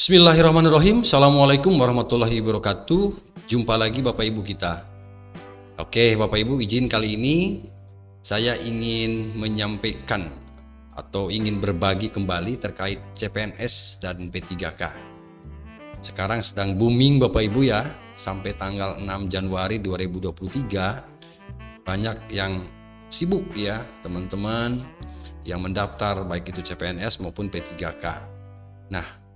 Bismillahirrahmanirrahim. Assalamualaikum warahmatullahi wabarakatuh. Jumpa lagi Bapak Ibu kita. Oke Bapak Ibu, izin kali ini saya ingin menyampaikan atau ingin berbagi kembali terkait CPNS dan P3K. Sekarang sedang booming Bapak Ibu ya. Sampai tanggal 6 Januari 2023 banyak yang sibuk ya teman-teman yang mendaftar baik itu CPNS maupun P3K. Nah,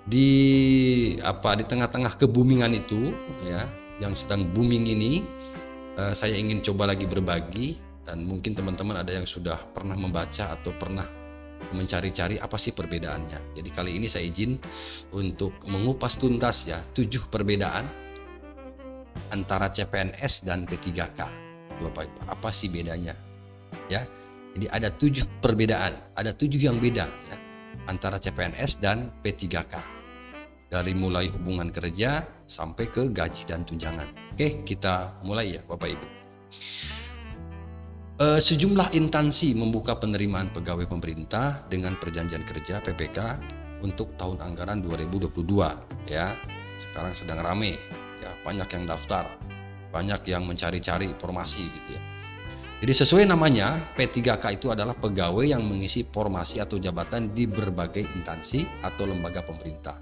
di tengah-tengah keboomingan itu ya, yang sedang booming ini, saya ingin coba lagi berbagi, dan mungkin teman-teman ada yang sudah pernah membaca atau pernah mencari-cari apa sih perbedaannya. Jadi kali ini saya izin untuk mengupas tuntas ya 7 perbedaan antara CPNS dan P3K. Apa sih bedanya ya? Jadi ada 7 perbedaan, ada 7 yang beda ya antara CPNS dan P3K, dari mulai hubungan kerja sampai ke gaji dan tunjangan. Oke, kita mulai ya Bapak Ibu. Sejumlah instansi membuka penerimaan pegawai pemerintah dengan perjanjian kerja PPK untuk tahun anggaran 2022 ya. Sekarang sedang rame ya, banyak yang daftar, banyak yang mencari-cari informasi gitu ya. Jadi sesuai namanya, P3K itu adalah pegawai yang mengisi formasi atau jabatan di berbagai instansi atau lembaga pemerintah.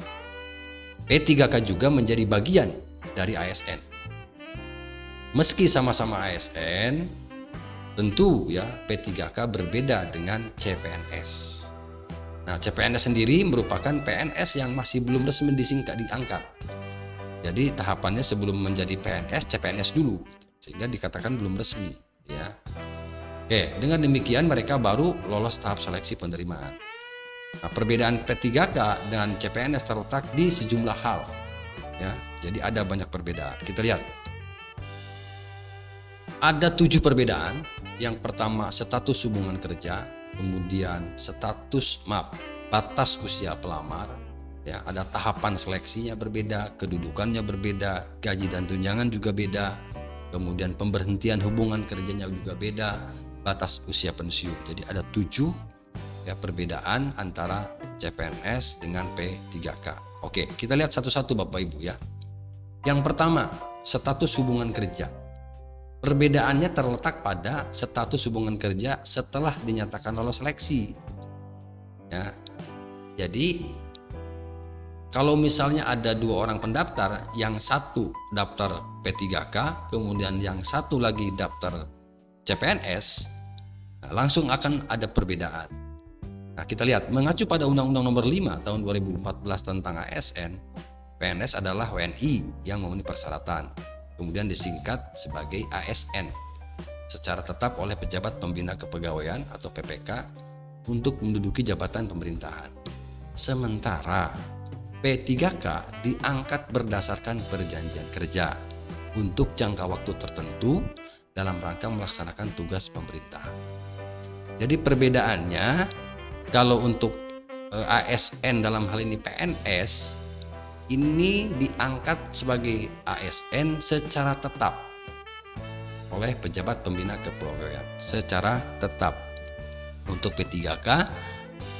P3K juga menjadi bagian dari ASN. Meski sama-sama ASN, tentu ya P3K berbeda dengan CPNS. Nah, CPNS sendiri merupakan PNS yang masih belum resmi diangkat. Jadi tahapannya sebelum menjadi PNS, CPNS dulu, sehingga dikatakan belum resmi. Ya. Oke, dengan demikian mereka baru lolos tahap seleksi penerimaan. Nah, perbedaan P3K dan CPNS terletak di sejumlah hal. Ya, jadi ada banyak perbedaan. Kita lihat. Ada 7 perbedaan. Yang pertama status hubungan kerja, kemudian batas usia pelamar. Ya, ada tahapan seleksinya berbeda, kedudukannya berbeda, gaji dan tunjangan juga beda. Kemudian pemberhentian hubungan kerjanya juga beda, batas usia pensiun. Jadi ada 7 ya perbedaan antara CPNS dengan P3K. Oke, kita lihat satu-satu Bapak Ibu ya. Yang pertama, status hubungan kerja. Perbedaannya terletak pada status hubungan kerja setelah dinyatakan lolos seleksi. Ya. Jadi kalau misalnya ada 2 orang pendaftar, yang satu daftar P3K, kemudian yang satu lagi daftar CPNS, nah, langsung akan ada perbedaan. Nah, kita lihat, mengacu pada Undang-Undang Nomor 5 Tahun 2014 tentang ASN, PNS adalah WNI yang memenuhi persyaratan, kemudian disingkat sebagai ASN, secara tetap oleh pejabat pembina kepegawaian atau PPK untuk menduduki jabatan pemerintahan. Sementara P3K diangkat berdasarkan perjanjian kerja untuk jangka waktu tertentu dalam rangka melaksanakan tugas pemerintah. Jadi perbedaannya, kalau untuk ASN dalam hal ini PNS, ini diangkat sebagai ASN secara tetap oleh pejabat pembina kepegawaian secara tetap. Untuk P3K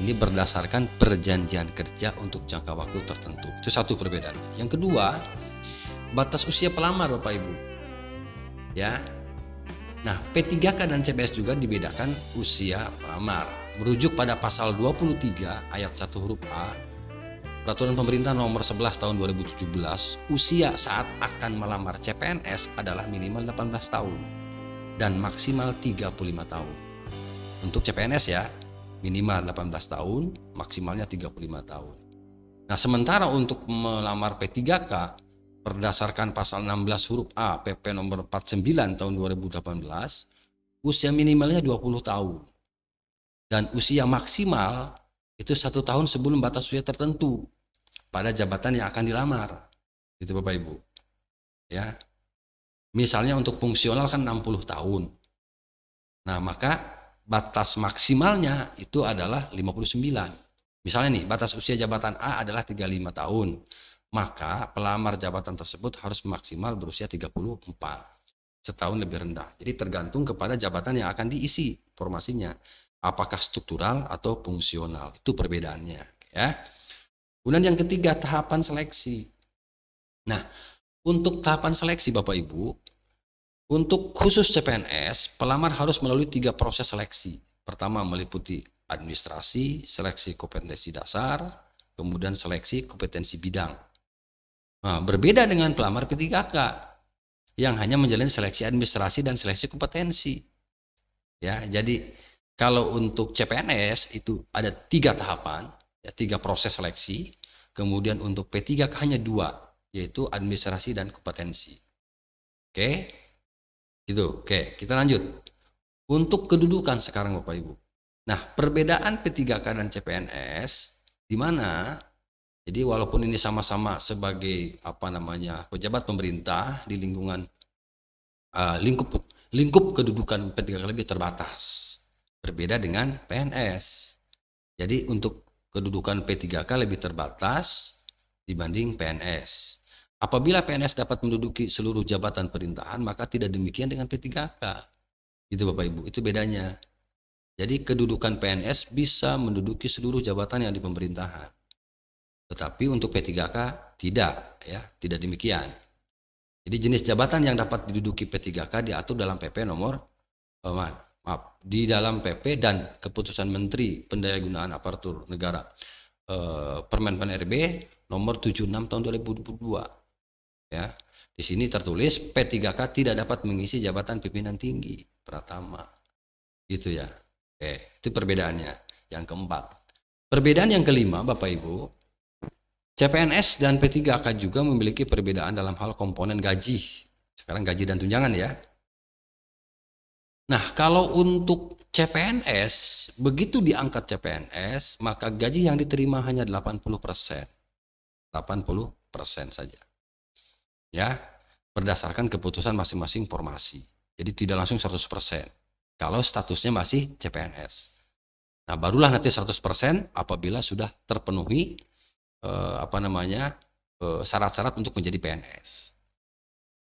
ini berdasarkan perjanjian kerja untuk jangka waktu tertentu. Itu satu perbedaan. Yang kedua, batas usia pelamar Bapak Ibu. Ya. Nah, P3K dan CPNS juga dibedakan usia pelamar. Merujuk pada pasal 23 ayat 1 huruf A Peraturan Pemerintah Nomor 11 Tahun 2017, usia saat akan melamar CPNS adalah minimal 18 tahun dan maksimal 35 tahun. Untuk CPNS ya, minimal 18 tahun, maksimalnya 35 tahun. Nah, sementara untuk melamar P3K berdasarkan pasal 16 huruf A PP nomor 49 tahun 2018, usia minimalnya 20 tahun. Dan usia maksimal itu 1 tahun sebelum batas usia tertentu pada jabatan yang akan dilamar. Gitu Bapak Ibu. Ya. Misalnya untuk fungsional kan 60 tahun. Nah, maka batas maksimalnya itu adalah 59. Misalnya nih, batas usia jabatan A adalah 35 tahun. Maka pelamar jabatan tersebut harus maksimal berusia 34. Setahun lebih rendah. Jadi tergantung kepada jabatan yang akan diisi formasinya. Apakah struktural atau fungsional. Itu perbedaannya. Ya. Kemudian yang ketiga, tahapan seleksi. Nah, untuk tahapan seleksi Bapak Ibu, untuk khusus CPNS, pelamar harus melalui 3 proses seleksi. Pertama meliputi administrasi, seleksi kompetensi dasar, kemudian seleksi kompetensi bidang. Nah, berbeda dengan pelamar P3K yang hanya menjalani seleksi administrasi dan seleksi kompetensi. Ya, jadi kalau untuk CPNS itu ada 3 tahapan, ya, 3 proses seleksi. Kemudian untuk P3K hanya 2, yaitu administrasi dan kompetensi. Oke, gitu. Oke, kita lanjut. Untuk kedudukan sekarang Bapak Ibu. Nah, perbedaan P3K dan CPNS di mana? Jadi walaupun ini sama-sama sebagai pejabat pemerintah di lingkungan lingkup kedudukan P3K lebih terbatas. Berbeda dengan PNS. Jadi untuk kedudukan P3K lebih terbatas dibanding PNS. Apabila PNS dapat menduduki seluruh jabatan pemerintahan, maka tidak demikian dengan P3K. Gitu Bapak Ibu, itu bedanya. Jadi kedudukan PNS bisa menduduki seluruh jabatan yang di pemerintahan. Tetapi untuk P3K tidak, ya, tidak demikian. Jadi jenis jabatan yang dapat diduduki P3K diatur dalam PP di dalam PP dan keputusan Menteri Pendayagunaan Aparatur Negara Permen PAN-RB nomor 76 tahun 2022. Ya, di sini tertulis P3K tidak dapat mengisi jabatan pimpinan tinggi Pratama. Gitu ya. Oke, itu perbedaannya. Yang keempat. Perbedaan yang kelima, Bapak Ibu, CPNS dan P3K juga memiliki perbedaan dalam hal komponen gaji. Sekarang gaji dan tunjangan ya. Nah, kalau untuk CPNS, begitu diangkat CPNS, maka gaji yang diterima hanya 80%. 80% saja. Ya, berdasarkan keputusan masing-masing formasi. Jadi tidak langsung 100%. Kalau statusnya masih CPNS. Nah, barulah nanti 100% apabila sudah terpenuhi syarat-syarat untuk menjadi PNS.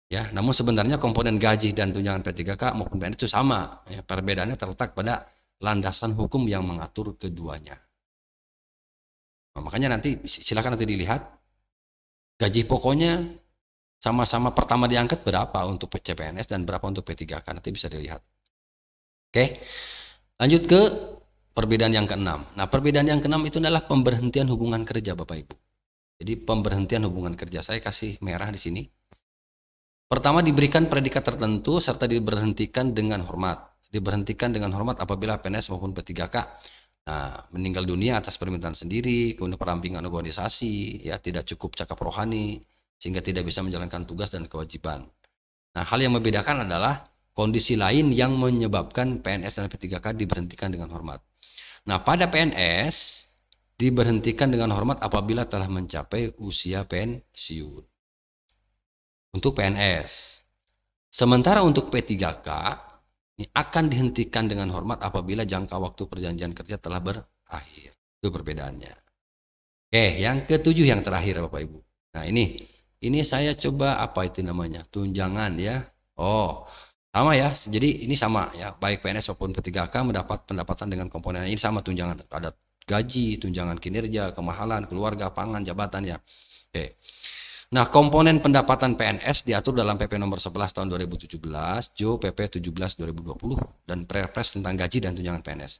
Ya, namun sebenarnya komponen gaji dan tunjangan P3K maupun PNS itu sama. Ya, perbedaannya terletak pada landasan hukum yang mengatur keduanya. Nah, makanya nanti silakan nanti dilihat gaji pokoknya sama-sama pertama diangkat berapa untuk CPNS dan berapa untuk P3K, nanti bisa dilihat. Oke, lanjut ke perbedaan yang keenam. Nah, perbedaan yang keenam itu adalah pemberhentian hubungan kerja Bapak Ibu. Jadi pemberhentian hubungan kerja, saya kasih merah di sini. Pertama, diberikan predikat tertentu serta diberhentikan dengan hormat. Diberhentikan dengan hormat apabila PNS maupun P3K meninggal dunia atas permintaan sendiri, kemudian perampingan organisasi, ya, tidak cukup cakap rohani, sehingga tidak bisa menjalankan tugas dan kewajiban. Nah, hal yang membedakan adalah kondisi lain yang menyebabkan PNS dan P3K diberhentikan dengan hormat. Nah, pada PNS diberhentikan dengan hormat apabila telah mencapai usia pensiun. Untuk PNS. Sementara untuk P3K ini akan dihentikan dengan hormat apabila jangka waktu perjanjian kerja telah berakhir. Itu perbedaannya. Oke, yang ketujuh yang terakhir Bapak Ibu. Nah, ini saya coba tunjangan ya. Oh, sama ya. Jadi ini sama ya, baik PNS maupun P3K mendapat pendapatan dengan komponen ini sama tunjangan. Ada gaji, tunjangan kinerja, kemahalan, keluarga, pangan, jabatan ya. Oke. Nah, komponen pendapatan PNS diatur dalam PP nomor 11 tahun 2017, Jo PP 17 2020 dan Perpres tentang gaji dan tunjangan PNS.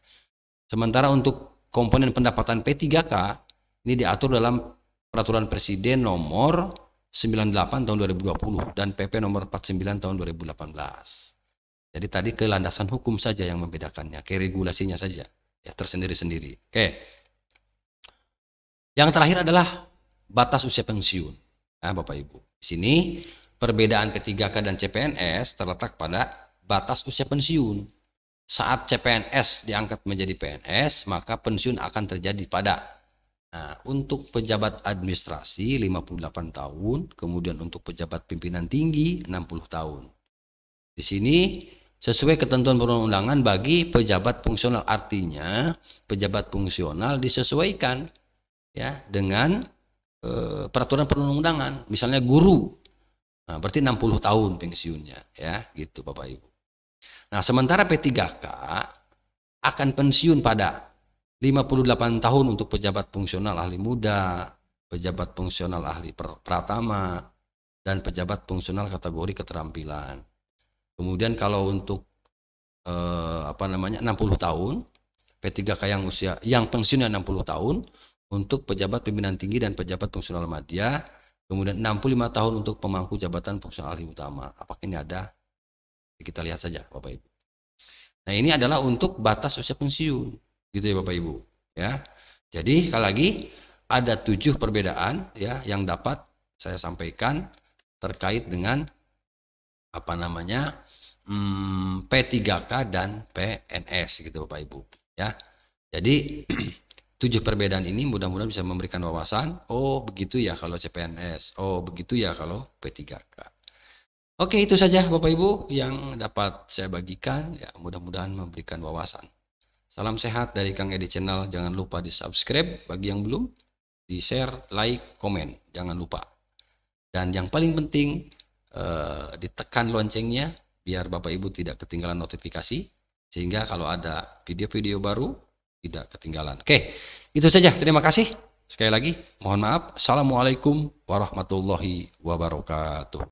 Sementara untuk komponen pendapatan P3K ini diatur dalam Peraturan Presiden nomor 98 tahun 2020 dan PP nomor 49 tahun 2018. Jadi tadi ke landasan hukum saja yang membedakannya, ke regulasinya saja ya, tersendiri-sendiri. Oke. Yang terakhir adalah batas usia pensiun. Nah, Bapak Ibu, di sini perbedaan P3K dan CPNS terletak pada batas usia pensiun. Saat CPNS diangkat menjadi PNS, maka pensiun akan terjadi pada untuk pejabat administrasi 58 tahun, kemudian untuk pejabat pimpinan tinggi 60 tahun. Di sini sesuai ketentuan perundang-undangan bagi pejabat fungsional, artinya pejabat fungsional disesuaikan ya dengan peraturan perundang-undangan. Misalnya guru, nah, berarti 60 tahun pensiunnya ya, gitu Bapak Ibu. Nah, sementara P3K akan pensiun pada 58 tahun untuk pejabat fungsional ahli muda, pejabat fungsional ahli pratama, dan pejabat fungsional kategori keterampilan. Kemudian kalau untuk 60 tahun, P3K yang pensiunnya 60 tahun untuk pejabat pimpinan tinggi dan pejabat fungsional madya, kemudian 65 tahun untuk pemangku jabatan fungsional ahli utama. Apakah ini ada? Kita lihat saja Bapak Ibu. Nah, ini adalah untuk batas usia pensiun, gitu ya Bapak Ibu, ya. Jadi sekali lagi ada 7 perbedaan ya yang dapat saya sampaikan terkait dengan P3K dan PNS, gitu Bapak Ibu, ya. Jadi 7 perbedaan ini mudah-mudahan bisa memberikan wawasan. Oh, begitu ya kalau CPNS. Oh, begitu ya kalau P3K. Oke, itu saja Bapak Ibu yang dapat saya bagikan. Ya, mudah-mudahan memberikan wawasan. Salam sehat dari Kang Edi Channel. Jangan lupa di-subscribe bagi yang belum, di-share, like, komen. Jangan lupa. Dan yang paling penting, ditekan loncengnya biar Bapak Ibu tidak ketinggalan notifikasi, sehingga kalau ada video-video baru tidak ketinggalan. Oke, itu saja. Terima kasih. Sekali lagi, mohon maaf. Assalamualaikum warahmatullahi wabarakatuh.